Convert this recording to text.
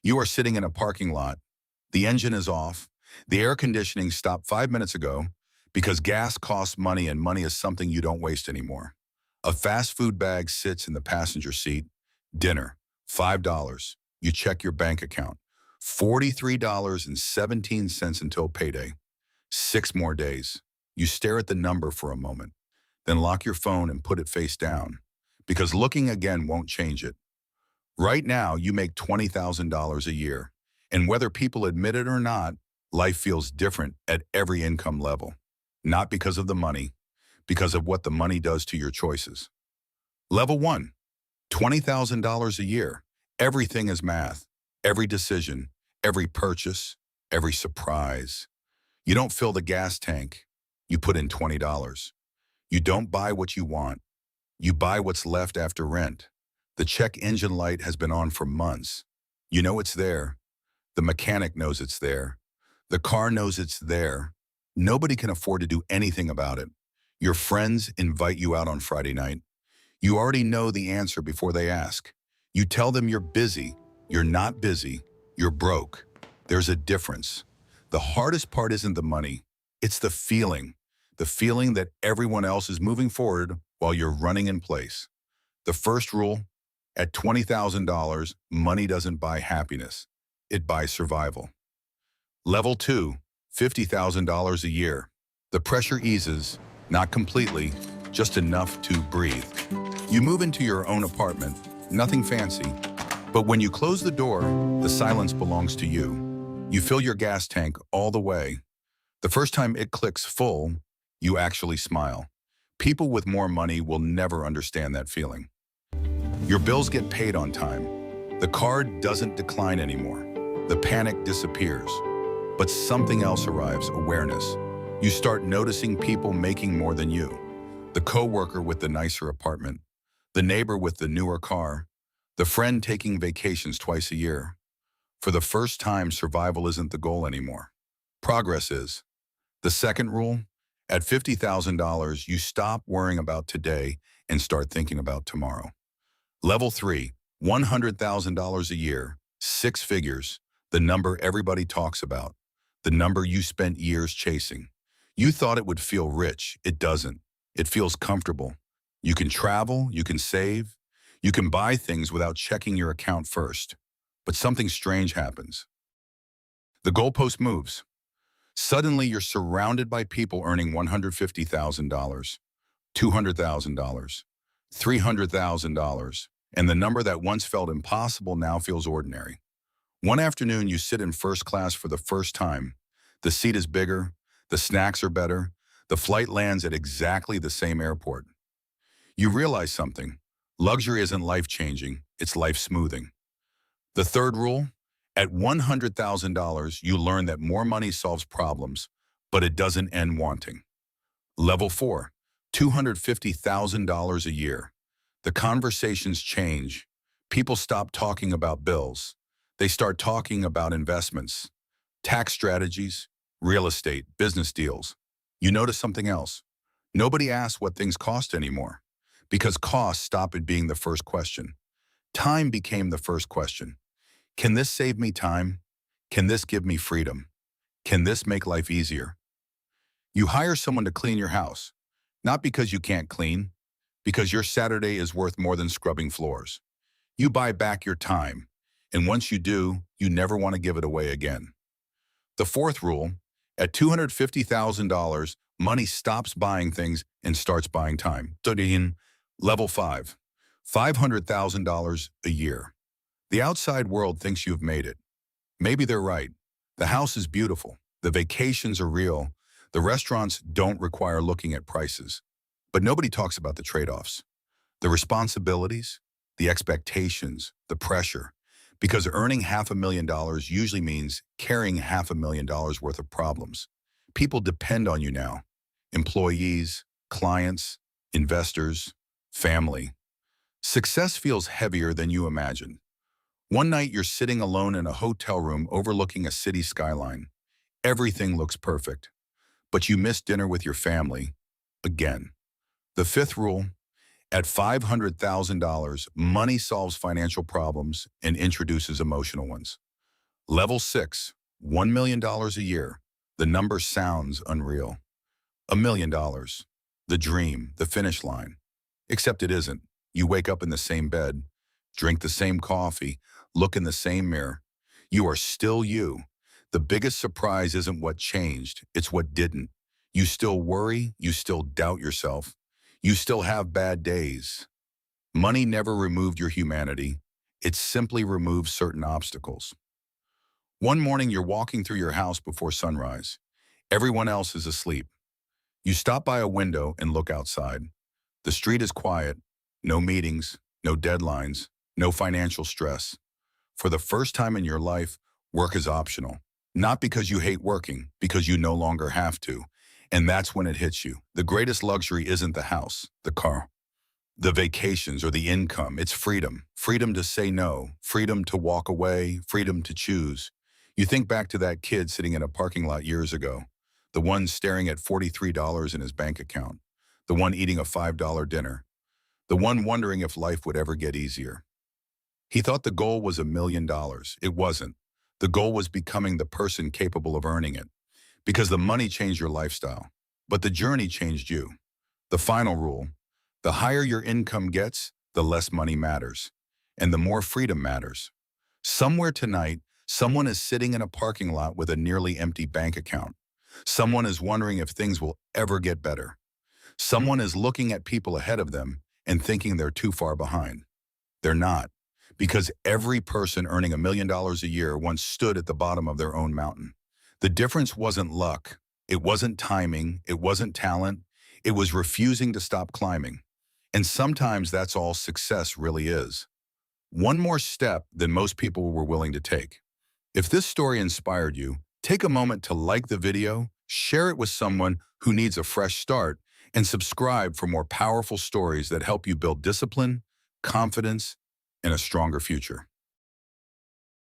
You are sitting in a parking lot. The engine is off. The air conditioning stopped 5 minutes ago because gas costs money and money is something you don't waste anymore. A fast food bag sits in the passenger seat. Dinner, $5. You check your bank account. $43.17 until payday. 6 more days. You stare at the number for a moment, then lock your phone and put it face down because looking again won't change it. Right now, you make $20,000 a year, and whether people admit it or not, life feels different at every income level. Not because of the money, because of what the money does to your choices. Level 1, $20,000 a year. Everything is math. Every decision, every purchase, every surprise. You don't fill the gas tank. You put in $20. You don't buy what you want. You buy what's left after rent. The check engine light has been on for months. You know it's there. The mechanic knows it's there. The car knows it's there. Nobody can afford to do anything about it. Your friends invite you out on Friday night. You already know the answer before they ask. You tell them you're busy. You're not busy. You're broke. There's a difference. The hardest part isn't the money. It's the feeling. The feeling that everyone else is moving forward while you're running in place. The first rule, at $20,000, money doesn't buy happiness. It buys survival. Level 2, $50,000 a year. The pressure eases, not completely, just enough to breathe. You move into your own apartment, nothing fancy, but when you close the door, the silence belongs to you. You fill your gas tank all the way. The first time it clicks full, you actually smile. People with more money will never understand that feeling. Your bills get paid on time. The card doesn't decline anymore. The panic disappears. But something else arrives, awareness. You start noticing people making more than you. The coworker with the nicer apartment, the neighbor with the newer car, the friend taking vacations twice a year. For the first time, survival isn't the goal anymore. Progress is. The second rule, at $50,000, you stop worrying about today and start thinking about tomorrow. Level 3, $100,000 a year, 6 figures, the number everybody talks about, the number you spent years chasing. You thought it would feel rich. It doesn't. It feels comfortable. You can travel, you can save, you can buy things without checking your account first. But something strange happens. The goalpost moves. Suddenly, you're surrounded by people earning $150,000, $200,000, $300,000, and the number that once felt impossible now feels ordinary. One afternoon, you sit in first class for the first time. The seat is bigger, the snacks are better, the flight lands at exactly the same airport. You realize something. Luxury isn't life-changing, it's life-smoothing. The third rule, at $100,000, you learn that more money solves problems, but it doesn't end wanting. Level 4, $250,000 a year. The conversations change. People stop talking about bills. They start talking about investments, tax strategies, real estate, business deals. You notice something else. Nobody asks what things cost anymore, because costs stop it being the first question. Time became the first question. Can this save me time? Can this give me freedom? Can this make life easier? You hire someone to clean your house, not because you can't clean, because your Saturday is worth more than scrubbing floors. You buy back your time, and once you do, you never want to give it away again. The fourth rule, at $250,000, money stops buying things and starts buying time. Level 5, $500,000 a year. The outside world thinks you've made it. Maybe they're right. The house is beautiful. The vacations are real. The restaurants don't require looking at prices. But nobody talks about the trade-offs. The responsibilities, the expectations, the pressure. Because earning $500,000 usually means carrying $500,000 worth of problems. People depend on you now. Employees, clients, investors, family. Success feels heavier than you imagined. One night you're sitting alone in a hotel room overlooking a city skyline. Everything looks perfect, but you miss dinner with your family again. The fifth rule, at $500,000, money solves financial problems and introduces emotional ones. Level 6, $1 million a year. The number sounds unreal. $1 million. The dream, the finish line. Except it isn't. You wake up in the same bed, drink the same coffee, look in the same mirror. You are still you. The biggest surprise isn't what changed, it's what didn't. You still worry, you still doubt yourself. You still have bad days. Money never removed your humanity. It simply removed certain obstacles. One morning you're walking through your house before sunrise. Everyone else is asleep. You stop by a window and look outside. The street is quiet, no meetings, no deadlines, no financial stress. For the first time in your life, work is optional. Not because you hate working, because you no longer have to. And that's when it hits you. The greatest luxury isn't the house, the car, the vacations, or the income. It's freedom. Freedom to say no, freedom to walk away, freedom to choose. You think back to that kid sitting in a parking lot years ago, the one staring at $43 in his bank account, the one eating a $5 dinner, the one wondering if life would ever get easier. He thought the goal was $1 million. It wasn't. The goal was becoming the person capable of earning it, because the money changed your lifestyle, but the journey changed you. The final rule: the higher your income gets, the less money matters, and the more freedom matters. Somewhere tonight, someone is sitting in a parking lot with a nearly empty bank account. Someone is wondering if things will ever get better. Someone is looking at people ahead of them and thinking they're too far behind. They're not, because every person earning $1 million a year once stood at the bottom of their own mountain. The difference wasn't luck. It wasn't timing. It wasn't talent. It was refusing to stop climbing. And sometimes that's all success really is. One more step than most people were willing to take. If this story inspired you, take a moment to like the video, share it with someone who needs a fresh start, and subscribe for more powerful stories that help you build discipline, confidence, and a stronger future.